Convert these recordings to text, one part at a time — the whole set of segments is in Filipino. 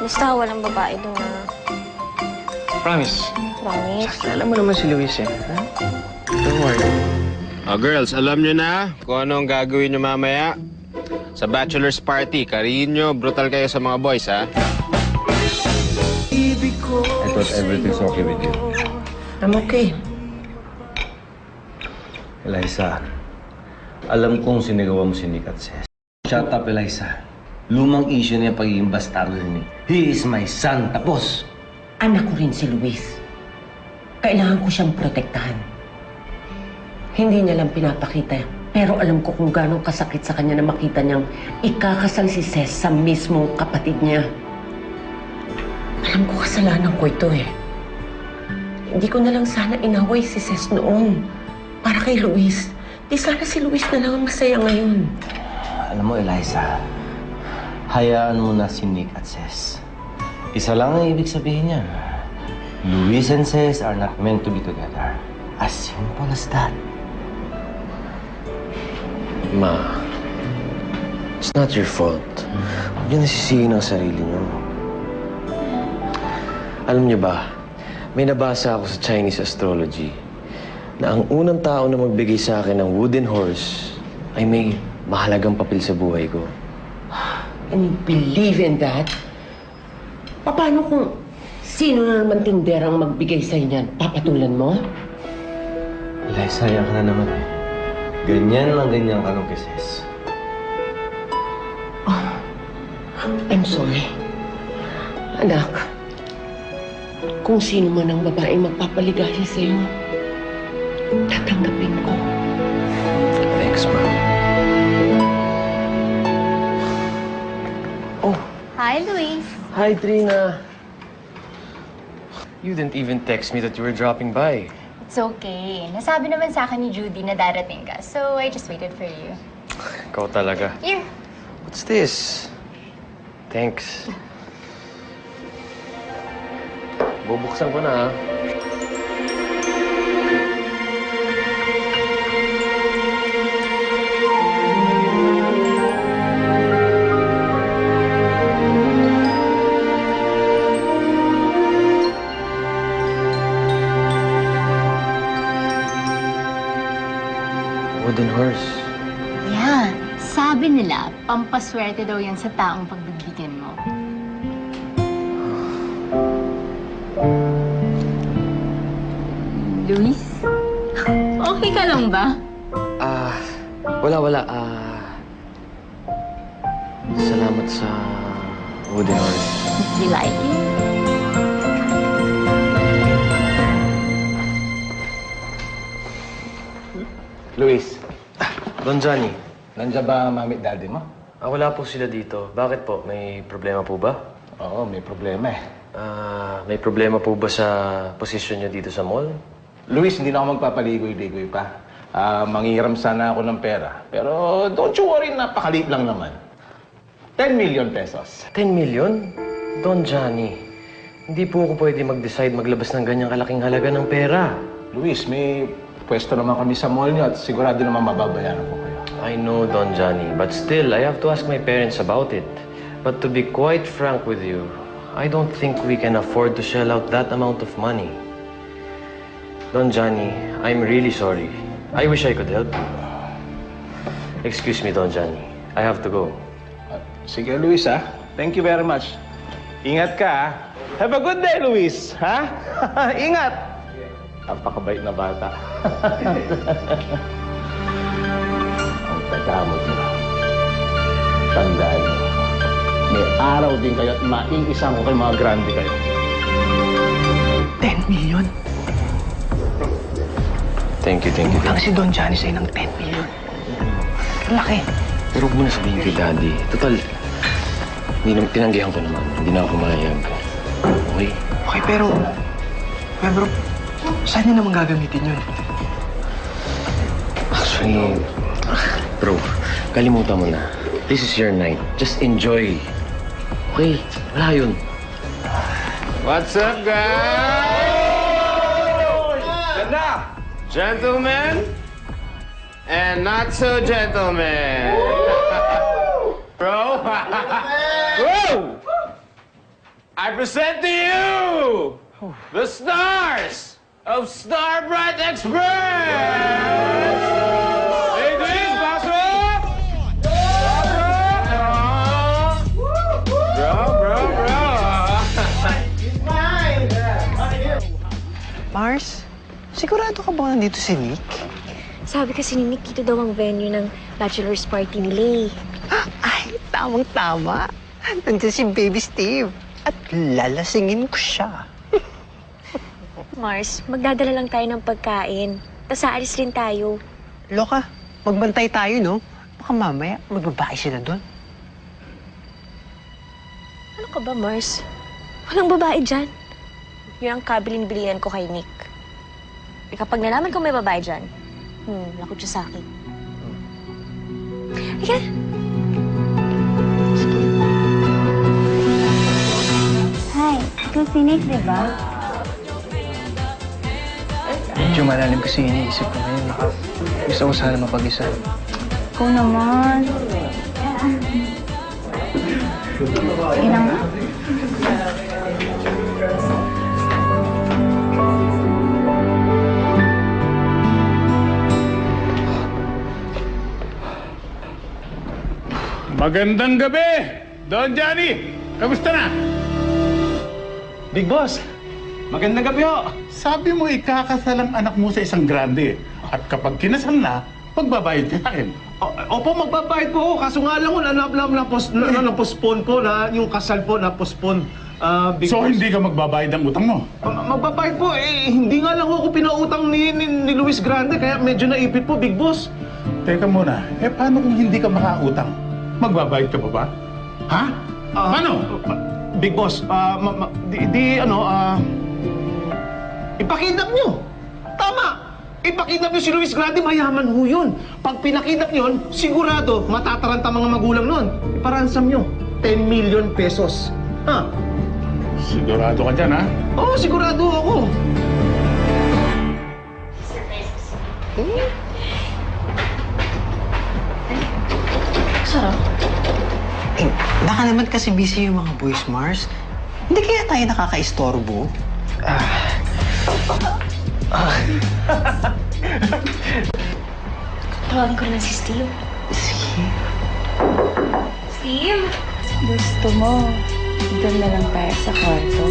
Basta walang babae doon na Promise. promise. Alam mo naman si Luis eh. Ha? Don't worry. Girls, alam nyo na kung ano ang gagawin nyo mamaya. Sa bachelor's party, kariin nyo, brutal kayo sa mga boys, ha? I thought everything's okay with you. I'm okay. Eliza, alam kong sinigawan mo si Nick at Ces. Shut up, Eliza. Lumang issue niya pagiging bastardo ni Nick. He is my son, tapos. Anak ko rin si Luis. Kailangan ko siyang protektahan. Hindi niya lang pinapakita. Pero alam ko kung gano'ng kasakit sa kanya na makita niyang ikakasal si Ces sa mismong kapatid niya. Alam ko kasalanan ko ito eh. Hindi ko na lang sana inaway si Ces noon. Para kay Luis. Di sana si Luis na lang ang masaya ngayon. Alam mo, Eliza, hayaan mo na si Nick at Ces. Isa lang ang ibig sabihin niya. Luis and Ces are not meant to be together. As simple as that. Ma, it's not your fault. Huwag niyo nasisihin ang sarili niyo. Alam niyo ba, may nabasa ako sa Chinese astrology na ang unang tao na magbigay sa akin ng wooden horse ay may mahalagang papel sa buhay ko. And you believe in that? Paano kung sino na naman tinderang magbigay sa inyan? Papatulan mo? Eliza, yan ka na naman eh. Ganyan lang ganyan ka nung kay Ces. I'm sorry. Anak, kung sino man ang babaeng magpapaligaya sa'yo, tatanggapin ko. Thanks, Ma. Oh, Hi, Luis. hi, Trina. You didn't even text me that you were dropping by. It's okay. Nasabi naman sa akin ni Judy na darating ka, so I just waited for you. Ikaw talaga. Here. What's this? Thanks. Bubuksan ko na, ah. Wooden horse. Yeah. Sabi nila, pampaswerte daw yan sa taong pagbibigyan mo. Luis? Okay ka lang ba? Wala. Salamat sa wooden horse. You like it? Luis, Don Johnny, nandiyan ba ang mami at daddy mo? wala po sila dito. Bakit po? May problema po ba? Oo, may problema eh. May problema po ba sa posisyon niyo dito sa mall? Luis, hindi na ako magpapaligoy-ligoy pa. Manghihiram sana ako ng pera. Pero don't you worry, napakaliit lang naman. 10 million pesos. 10 million? Don Johnny, hindi po ako pwede mag-decide maglabas ng ganyang kalaking halaga ng pera. Luis, may pwesto naman kami sa mall niyo at sigurado naman mababayaran ko kayo. I know, Don Johnny, but still, I have to ask my parents about it. But to be quite frank with you, I don't think we can afford to shell out that amount of money. Don Johnny, I'm really sorry. I wish I could help you. Excuse me, Don Johnny. I have to go. Sige, Luis, ha? Thank you very much. Ingat ka, ha? Have a good day, Luis, ha? Ingat! Napakabait na bata. Ang tagamot mo. Tandaan mo. May araw din kayo at maiisang ko kayo mga grande kayo. 10 million? Thank you. Utang si Don Johnny sa'yo ng 10 million. Laki. Pero huwag mo na sabihin kay Daddy. Total, tinanggihan ko naman. Hindi na ako pumayag. Okay? Okay, pero saan niyo naman gagamitin yun? Actually, bro, kalimutan mo na. This is your night. Just enjoy. Okay? Wala yun. What's up, guys? Ganda! Gentlemen and not so gentlemen. Bro! Whoa! I present to you the stars of Starbright Express! Hey, James, pasok! Bro! Mars, sigurado ka ba nandito si Nick? Sabi kasi ni Nick, dito daw ang venue ng bachelor's party nila eh. Ay, tamang-tama. Nandiyan si Baby Steve. At lalasingin ko siya. Mars, magdadala lang tayo ng pagkain. Tapos aalis rin tayo. Loka, magbantay tayo, no? Baka mamaya magbabae sila doon. Ano ka ba, Mars? Walang babae dyan. Yun ang kabilin-bilian ko kay Nick. Eh, kapag nalaman ko may babae dyan, lakot siya sa akin. Halika. Hi, ikaw si Nick, di ba? Medyo malalim kasi iniisip ko ngayon. Gusto ko sana mapag-isa. Ikaw naman. Sige na nga. Magandang gabi, Don Johnny. Kamusta na? Big Boss, magandang gabi ho. Sabi mo ikakasal ang anak mo sa isang grande. At kapag kinasal na, magbabayad ka sa akin. Opo, magbabayad po ako. Kaso nga lang ho, na-postpone po na yung kasal po na-postpone. Big So Boss. hindi ka magbabayad ng utang mo? Magbabayad po eh. Hindi nga lang ako pinautang ni Luis Grande kaya medyo naipit po, Big Boss. Teka muna, paano kung hindi ka makautang? Magbabayad ka pa ba? Ha? Paano? Big Boss, ipakidnap nyo. Tama. Ipakidnap nyo si Luis Grande, mayaman ho yun. Pag pinakidap nyo, sigurado matataranta mga magulang nun. Iparansam nyo, 10 million pesos. Ha? Sigurado ka dyan, ha? Oo, sigurado ako. Sarap. Eh, baka naman kasi busy yung mga boys, Mars. Hindi kaya tayo nakaka-istorbo? Tawagin ko na si Steve. Sige. Steve? Gusto mo, doon na lang tayo sa kwarto.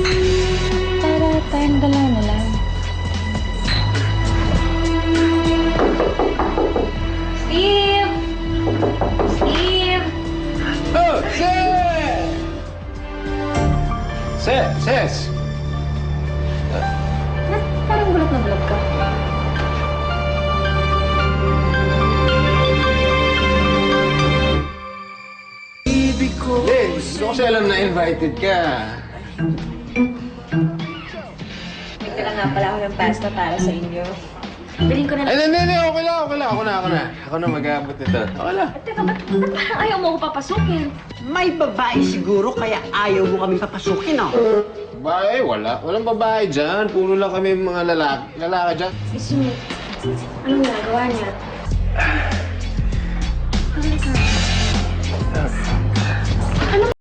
Para tayong dalawa na lang. Steve! Steve! Oh, Ses! Parang bulok na bulok ka. Gusto ko siya alam na invited ka. Nagdala nga pala ako ng pasta para sa inyo. Bilhin ko na lang. Ay, hindi, okay lang. Ako na mag-aabot nito. Okay lang. Teka, ba't parang ayaw mo ako papasukin? May babae siguro kaya ayaw mo kami papasukin, no? Babae, wala. Walang babae dyan. Puro lang kami mga lalaki. Lalaki dyan. Si Sumit, anong nagawa niya? Ano ka?